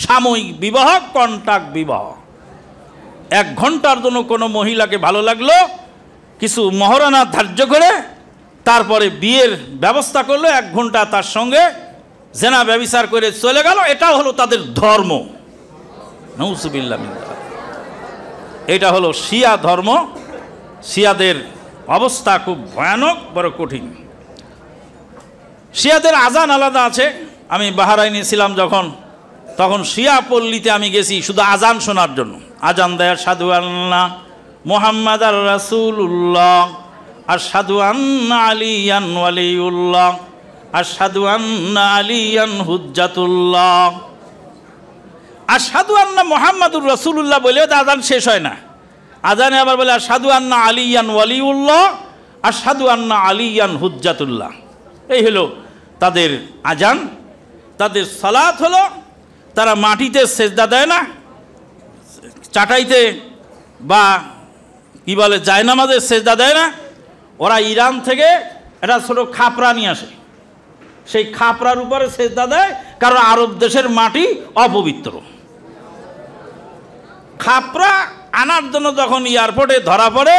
সাময়িক বিবাহ, কন্ট্রাক্ট বিবাহ। 1 ঘন্টার জন্য কোনো মহিলাকে ভালো লাগলো, কিছু মহারণা ধার্য করে তারপরে বিয়ের ব্যবস্থা করলো, 1 ঘন্টা তার সঙ্গে জেনা ব্যভিচার করে চলে গেল। এটা হলো তাদের ধর্ম। নাউজুবিল্লাহ মিন যালিক। এটা হলো শিয়া ধর্ম। শিয়াদের অবস্থা খুব ভয়ানক, বড় কঠিন। শিয়াদের আজান আলাদা আছে। আমি বাহরাইনে ছিলাম যখন, তখন শিয়া পল্লীতে আমি গেছি শুধু আজান শোনার জন্য। আজান দেয় আশহাদু আল্লাহ মুহাম্মাদার রাসূলুল্লাহ, আশহাদু আন্না আলিয়ান ওয়ালিউল্লাহ, আশহাদু আন্না আলিয়ান হুজ্জাতুল্লাহ। আশহাদু আন্না মুহাম্মাদুর রাসূলুল্লাহ বলে আজান শেষ হয় না। আজানে আবার বলে আশহাদু আন্না আলিয়ান ওয়ালিউল্লাহ, আশহাদু আন্না আলিয়ান হুজ্জাতুল্লাহ। এই হলো তাদের আজান। তাদের সালাত হলো তারা মাটিতে সেজদা দেয় না, চাটাইতে বা কি বলে জায়নামাজে সেজদা দেয় না। ওরা ইরান থেকে একটা ছোট খাপড়া নিয়ে আসে, সেই খাপড়ার উপরে সেজদা দেয়, কারণ আরব দেশের মাটি অপবিত্র। খাপড়া আনার জন্য যখন এয়ারপোর্টে ধরা পড়ে,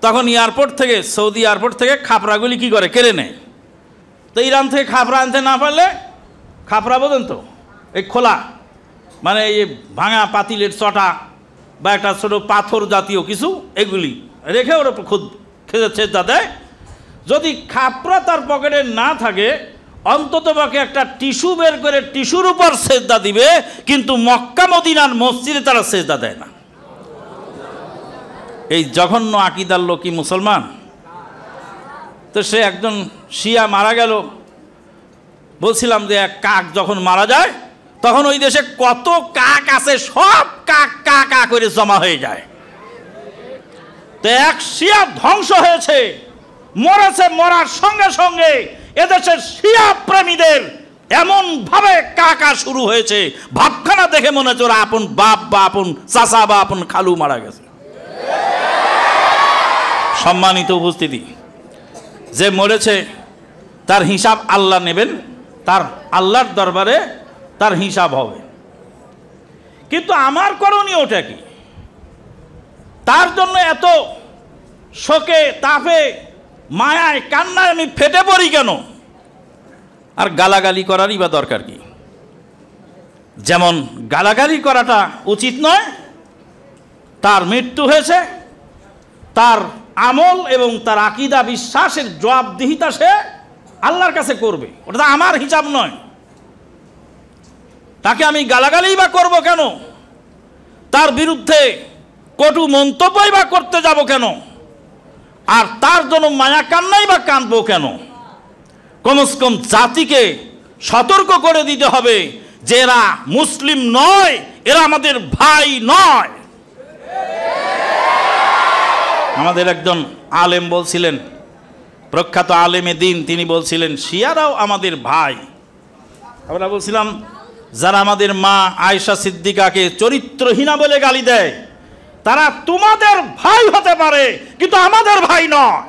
তখন এয়ারপোর্ট থেকে, সৌদি এয়ারপোর্ট থেকে খাপড়াগুলি কি করে কেড়ে নেয়। তো ইরান থেকে খাপড়া আনতে না পারলে, খাপড়া বোঝেন তো, এই খোলা মানে এই ভাঙা পাতিলের চটা বা একটা ছোটো পাথর জাতীয় কিছু, এগুলি রেখে ওর খুদ খেতে সেজদা দেয়। যদি খাপড়া তার পকেটে না থাকে, অন্তত পক্ষে একটা টিস্যু বের করে টিস্যুর উপর সেজদা দিবে, কিন্তু মক্কা মদিনার মসজিদে তারা সেজদা দেয় না। এই জঘন্য আকীদার লোকই মুসলমান। তো সে একজন শিয়া মারা গেল। বলছিলাম যে এক কাক যখন মারা যায়, তখন ওই দেশে কত কাক আছে, সব কাক কা কা করে জমা হয়ে যায়। তো এক শিয়া ধ্বংস হয়েছে, মরেছে, মরার সঙ্গে সঙ্গে এদেশের শিয়া প্রেমীদের এমন ভাবে কাকা শুরু হয়েছে, ভাবখানা দেখে মনে হচ্ছে ওরা আপন বাপ বা আপন চাচা বা আপন খালু মারা গেছে। সম্মানিত উপস্থিতি, যে মরেছে তার হিসাব আল্লাহ নেবেন, তার আল্লাহর দরবারে তার হিসাব হবে। কিন্তু আমার করণীয়টা কি? তার জন্য এত শোকে, তাপে, মায়ায়, কান্নায় আমি ফেটে পড়ি কেন? আর গালাগালি করারই বা দরকার কি? যেমন গালাগালি করাটা উচিত নয়, তার মৃত্যু হয়েছে, তার আমল এবং তার আকীদা বিশ্বাসের জবাবদিহিতা সে আল্লাহর কাছে করবে, ওটা আমার হিসাব নয়। তাকে আমি গালাগালি বা করব কেন? তার বিরুদ্ধে কটু মন্তব্যই বা করতে যাব কেন? আর তার জন্য মায়া কান্নাই বা কাঁদবো কেন? কমসে কম জাতিকে সতর্ক করে দিতে হবে যে এরা মুসলিম নয়, এরা আমাদের ভাই নয়। আমাদের একজন আলেম বলছিলেন, প্রখ্যাত আলেমে দিন, তিনি বলছিলেন শিয়ারাও আমাদের ভাই। আমরা বলছিলাম যারা আমাদের মা আয়েশা সিদ্দিকাকে চরিত্রহীনা বলে গালি দেয়, তারা তোমাদের ভাই হতে পারে কিন্তু আমাদের ভাই নয়।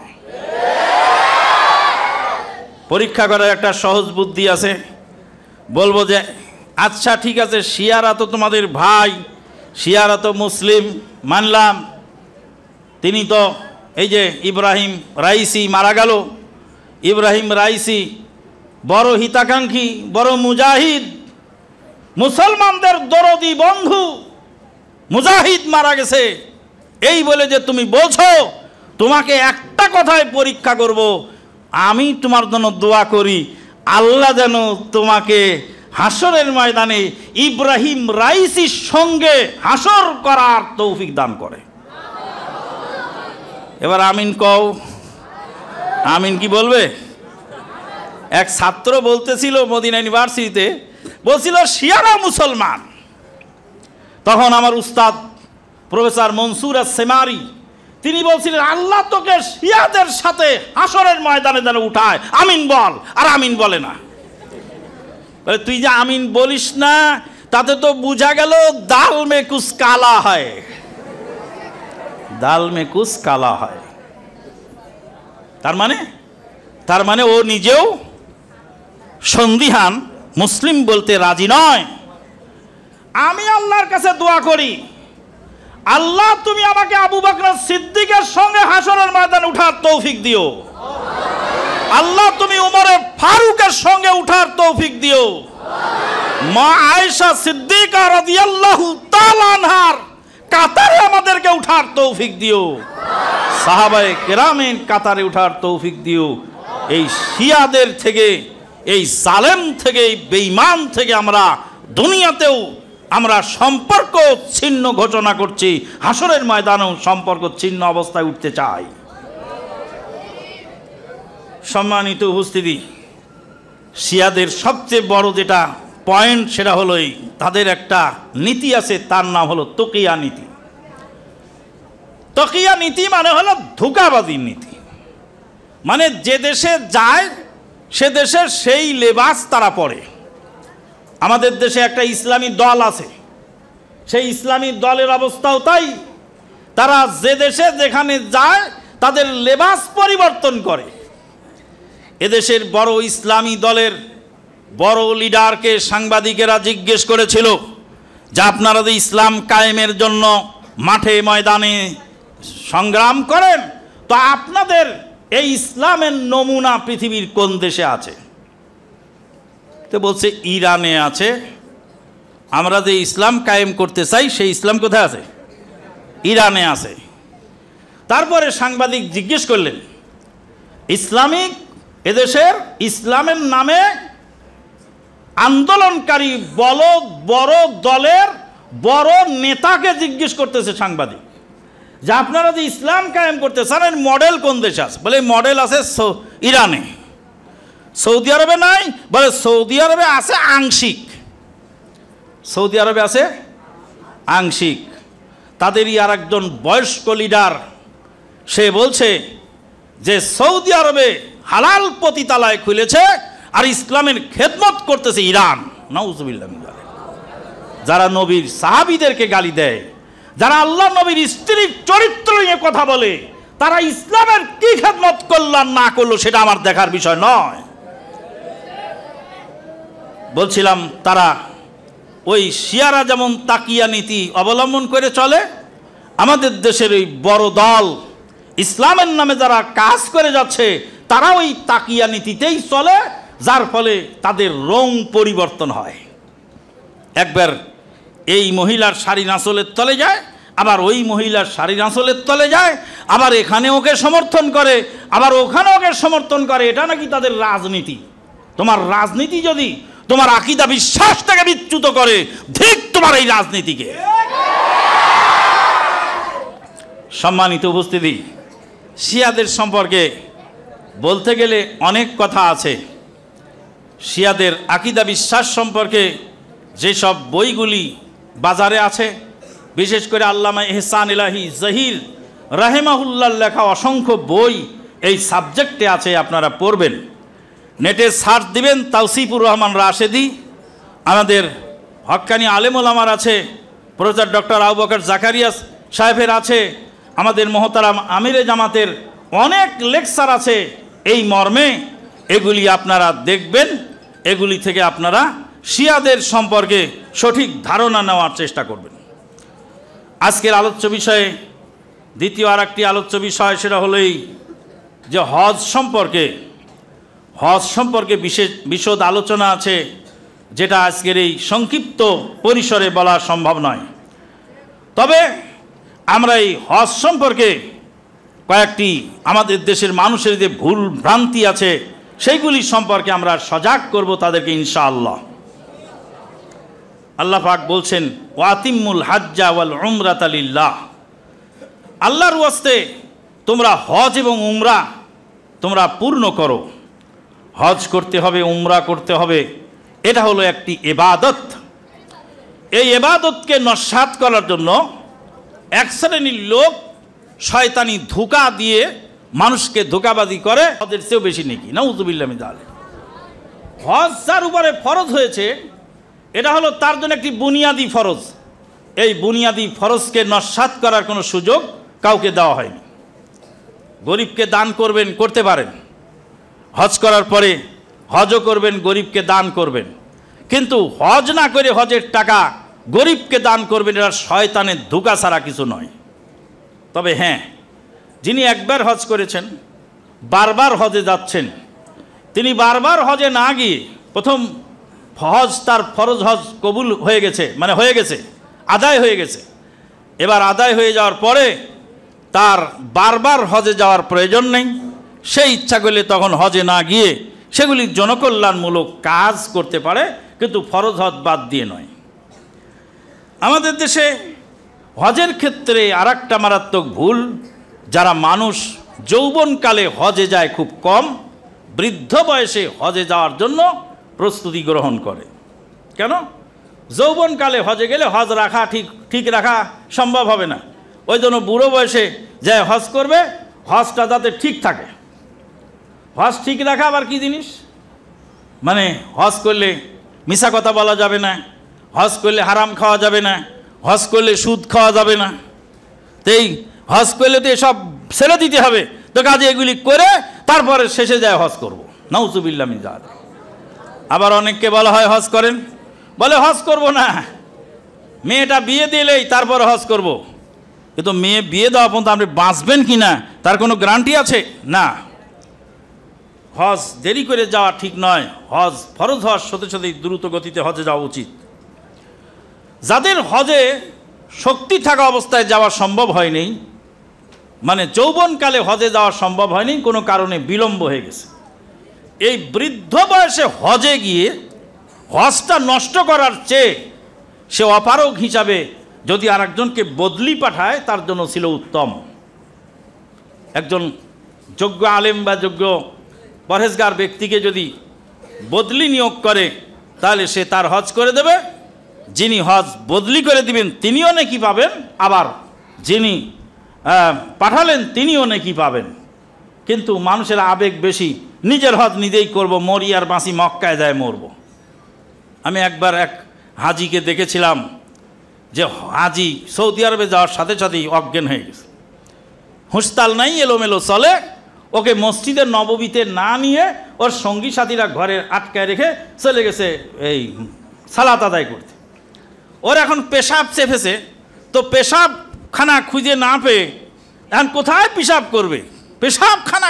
পরীক্ষা করার একটা সহজ বুদ্ধি আছে। বলবো যে আচ্ছা ঠিক আছে, শিয়ারা তো তোমাদের ভাই, শিয়ারা তো মুসলিম, মানলাম। তিনি তো এই যে ইব্রাহিম রাইসি মারা গেল, ইব্রাহিম রাইসি বড় হিতাকাঙ্ক্ষী, বড় মুজাহিদ, মুসলমানদের দরদি বন্ধু মুজাহিদ মারা গেছে। এই বলে যে তুমি বলছো, তোমাকে একটা কথায় পরীক্ষা করব, আমি তোমার জন্য দোয়া করি আল্লাহ যেন তোমাকে হাসরের ময়দানে ইব্রাহিম রাইসির সঙ্গে হাসর করার তৌফিক দান করে। এবার আমিন কও, আমিন কি বলবে? এক ছাত্র বলতেছিল মদিনা ইউনিভার্সিটিতে, বলছিল শিয়ারা মুসলমান। তখন আমার উস্তাদ প্রফেসর মনসুর সেমারি তিনি বলছিলেন আল্লাহ তোকে শিয়াদের সাথে হাসরের ময়দানে যেন উঠায়, আমিন বল। আর আমিন বলে না। তুই যে আমিন বলিস না, তাতে তো বোঝা গেল দাল মে কুছ কালা হয়, দাল মে কুছ কালা হয়। তার মানে ও নিজেও সন্দিহান, মুসলিম বলতে রাজি নয়। আমি আল্লাহর কাছে দোয়া করি, আল্লাহ তুমি আমাকে আবু বকর সিদ্দিকের সঙ্গে হাসরের ময়দানে উঠার তৌফিক দিও। আল্লাহ তুমি উমর ফারুকের সঙ্গে উঠার তৌফিক দিও। মা আয়েশা সিদ্দিকা রাদিয়াল্লাহু তাআলা আনহার কাতারে আমাদেরকে উঠার তৌফিক দিও। সাহাবায়ে কেরামের কাতারে উঠার তৌফিক দিও। এই শিয়াদের থেকে, এই জালেম থেকে, এই বেঈমান থেকে আমরা দুনিয়াতেও আমরা সম্পর্ক ছিন্ন ঘোষণা করছি, হাসরের ময়দানেও সম্পর্ক ছিন্ন অবস্থায় উঠতে চাই। সম্মানিত উপস্থিতি, শিয়াদের সবচেয়ে বড় যেটা পয়েন্ট সেটা হলো তাদের একটা নীতি আছে, তার নাম হলো তকিয়া নীতি। তকিয়া নীতি মানে হলো ধোঁকাবাজির নীতি। মানে যে দেশে যায় সে দেশের সেই লেবাস তারা পরে। আমাদের দেশে একটা ইসলামী দল আছে, সেই ইসলামী দলের অবস্থাও তাই। তারা যে দেশে যেখানে যায় তাদের লেবাস পরিবর্তন করে। এদেশের বড় ইসলামী দলের বড় লিডারকে সাংবাদিকেরা জিজ্ঞেস করেছিল যে আপনারা যে ইসলাম কায়েমের জন্য মাঠে ময়দানে সংগ্রাম করেন, তো আপনাদের এই ইসলামের নমুনা পৃথিবীর কোন দেশে আছে? তো বলছে ইরানে আছে। আমরা যে ইসলাম কায়েম করতে চাই সেই ইসলাম কোথায় আছে? ইরানে আছে। তারপরে সাংবাদিক জিজ্ঞেস করলেন, ইসলামিক এদেশের ইসলামের নামে আন্দোলনকারী বড় দলের বড় নেতাকে জিজ্ঞেস করতেছে সাংবাদিক যে আপনারা যে ইসলাম কায়েম করতে চান এর মডেল কোন দেশে আছে? বলে মডেল আছে ইরানে। সৌদি আরবে নাই? বলে সৌদি আরবে আছে আংশিক। সৌদি আরবে আছে আংশিক। তাদেরই আর একজন বয়স্ক লিডার সে বলছে যে সৌদি আরবে হালাল পতিতালয় খুলেছে আর ইসলামের খেদমত করতেছে ইরান। নাউজুবিল্লাহ। যারা নবীর সাহাবীদেরকে গালি দেয়, যারা আল্লাহ নবীর স্ত্রীর চরিত্র নিয়ে কথা বলে, তারা ইসলামের কি খেদমত করলাম না করলো সেটা আমার দেখার বিষয় নয়। বলছিলাম তারা ওই শিয়ারা যেমন তাকিয়া নীতি অবলম্বন করে চলে, আমাদের দেশের ওই বড় দল ইসলামের নামে যারা কাজ করে যাচ্ছে তারা ওই তাকিয়া নীতিতেই চলে, যার ফলে তাদের রং পরিবর্তন হয়। একবার এই মহিলার শাড়ি নাচলের তলে যায়, আবার ওই মহিলার শাড়ি নাচলের তলে যায়, আবার এখানে ওকে সমর্থন করে, আবার ওখানে ওকে সমর্থন করে। এটা নাকি তাদের রাজনীতি। তোমার রাজনীতি যদি তোমার আকীদা বিশ্বাসটাকে বিচ্যুত করে, ঠিক তোমার এই রাজনীতিকে। সম্মানিত উপস্থিতি, শিয়াদের সম্পর্কে বলতে গেলে অনেক কথা আছে। শিয়াদের আকীদা বিশ্বাস সম্পর্কে যেসব বইগুলি বাজারে আছে, বিশেষ করে আল্লামা ইহসান ইলাহি জহির রাহিমাহুল্লাহ লেখা অসংখ্য বই এই সাবজেক্টে আছে, আপনারা পড়বেন। নেটে সার্চ দিবেন তাওসিফুর রহমান রাশেদি, আমাদের হক্কানি আলেমুল আমার আছে, প্রফেসর ডক্টর আবু বকর জাকারিয়া সাহেবের আছে, আমাদের মহতারাম আমিরে জামাতের অনেক লেকচার আছে এই মর্মে। এগুলি আপনারা দেখবেন, এগুলি থেকে আপনারা শিয়াদের সম্পর্কে সঠিক ধারণা নেওয়ার চেষ্টা করবেন। আজকের আলোচ্য বিষয়ে দ্বিতীয় আর একটি আলোচ্য বিষয় সেটা হলোই যে হজ সম্পর্কে বিশদ আলোচনা আছে, যেটা আজকের এই সংক্ষিপ্ত পরিসরে বলা সম্ভব নয়। তবে আমরা এই হজ সম্পর্কে কয়েকটি আমাদের দেশের মানুষের যে ভুল ভ্রান্তি আছে সেইগুলি সম্পর্কে আমরা সজাগ করব তাদেরকে ইনশাআল্লাহ। আল্লাহ পাক বলছেন ওয়াতিমুল হাজ্জা ওয়াল উমরাতা লিল্লাহ, আল্লাহর ওয়াস্তে তোমরা হজ এবং উমরা তোমরা পূর্ণ করো। হজ করতে হবে, উমরা করতে হবে, এটা হলো একটি ইবাদত। এই ইবাদতকে নস্যাৎ করার জন্য এক শ্রেণীর লোক শয়তানি ধোঁকা দিয়ে মানুষকে ধোঁকাবাজি করে, হজের চেয়েও বেশি নেকি। নাউযুবিল্লাহ মিন যালিক। হজ যার উপরে ফরজ হয়েছে এটা হলো তার জন্য একটি বুনিয়াদি ফরজ। এই বুনিয়াদি ফরজকে নস্যাৎ করার কোনো সুযোগ কাউকে দেওয়া হয়নি। গরিবকে দান করবেন, করতে পারেন, হজ করার পরে হজও করবেন, গরিবকে দান করবেন, কিন্তু হজ না করে হজের টাকা গরিবকে দান করবেন, এটা শয়তানের ধোঁকা ছাড়া কিছু নয়। তবে হ্যাঁ, যিনি একবার হজ করেছেন, বারবার হজে যাচ্ছেন, তিনি বারবার হজে না গিয়ে প্রথম হজ, তার ফরজ হজ কবুল হয়ে গেছে, মানে হয়ে গেছে, আদায় হয়ে গেছে। এবার আদায় হয়ে যাওয়ার পরে তার বারবার হজে যাওয়ার প্রয়োজন নেই। সেই ইচ্ছা করলে তখন হজে না গিয়ে সেগুলি জনকল্যাণমূলক কাজ করতে পারে, কিন্তু ফরজ হজ বাদ দিয়ে নয়। আমাদের দেশে হজের ক্ষেত্রে আর একটা মারাত্মক ভুল, যারা মানুষ যৌবনকালে হজে যায় খুব কম, বৃদ্ধ বয়সে হজে যাওয়ার জন্য প্রস্তুতি গ্রহণ করে। কেন? যৌবনকালে হজে গেলে হজ রাখা ঠিক রাখা সম্ভব হবে না। ওই জন্য বুড়ো বয়সে যায় হজ করবে, হজটা যাতে ঠিক থাকে। হজ ঠিক রাখা আবার কি জিনিস? মানে হজ করলে মিছা কথা বলা যাবে না, হজ করলে হারাম খাওয়া যাবে না, হজ করলে সুদ খাওয়া যাবে না। তো এই হজ করলে তো এসব ছেড়ে দিতে হবে। তো কাজে এগুলি করে তারপরে শেষে যায় হজ করব, নাউজুবিল্লাহ মিন যালিক। আবার অনেককে বলা হয় হজ করেন, বলে হজ করব না, মেয়েটা বিয়ে দিলেই তারপরে হজ করব। কিন্তু মেয়ে বিয়ে দেওয়া পর্যন্ত আপনি বাঁচবেন কি না তার কোনো গ্যারান্টি আছে? না। হজ দেরি করে যাওয়া ঠিক নয়। হজ ফরজ হওয়ার সাথে সাথেই দ্রুত গতিতে হজে যাওয়া উচিত। যাদের হজে শক্তি থাকা অবস্থায় যাওয়া সম্ভব হয়নি, মানে যৌবনকালে হজে যাওয়া সম্ভব হয়নি, কোনো কারণে বিলম্ব হয়ে গেছে, এই বৃদ্ধ বয়সে হজে গিয়ে হজটা নষ্ট করার চেয়ে সে অপারগ হিসাবে যদি আরেকজনকে বদলি পাঠায় তার জন্য ছিল উত্তম। একজন যোগ্য আলেম বা যোগ্য পরহেজগার ব্যক্তিকে যদি বদলি নিয়োগ করে তাহলে সে তার হজ করে দেবে। যিনি হজ বদলি করে দিবেন তিনিও নেকি পাবেন, আবার যিনি পাঠালেন তিনিও নেকি পাবেন। কিন্তু মানুষের আবেগ বেশি, নিজের হজ নিজেই করব, মরি আর বাঁচি, মক্কায় যায় মরব। আমি একবার এক হাজিকে দেখেছিলাম যে হাজি সৌদি আরবে যাওয়ার সাথে সাথেই অজ্ঞান হয়ে গেছে, হুঁশতাল নাই, এলোমেলো চলে। ওকে মসজিদে নববীতে না নিয়ে ওর সঙ্গী সাথীরা ঘরে আটকায় রেখে চলে গেছে এই সালাত আদায় করতে। ওর এখন পেশাব চেপেছে, তো পেশাবখানা খুঁজে না পেয়ে এখন কোথায় পেশাব করবে? পেশাবখানা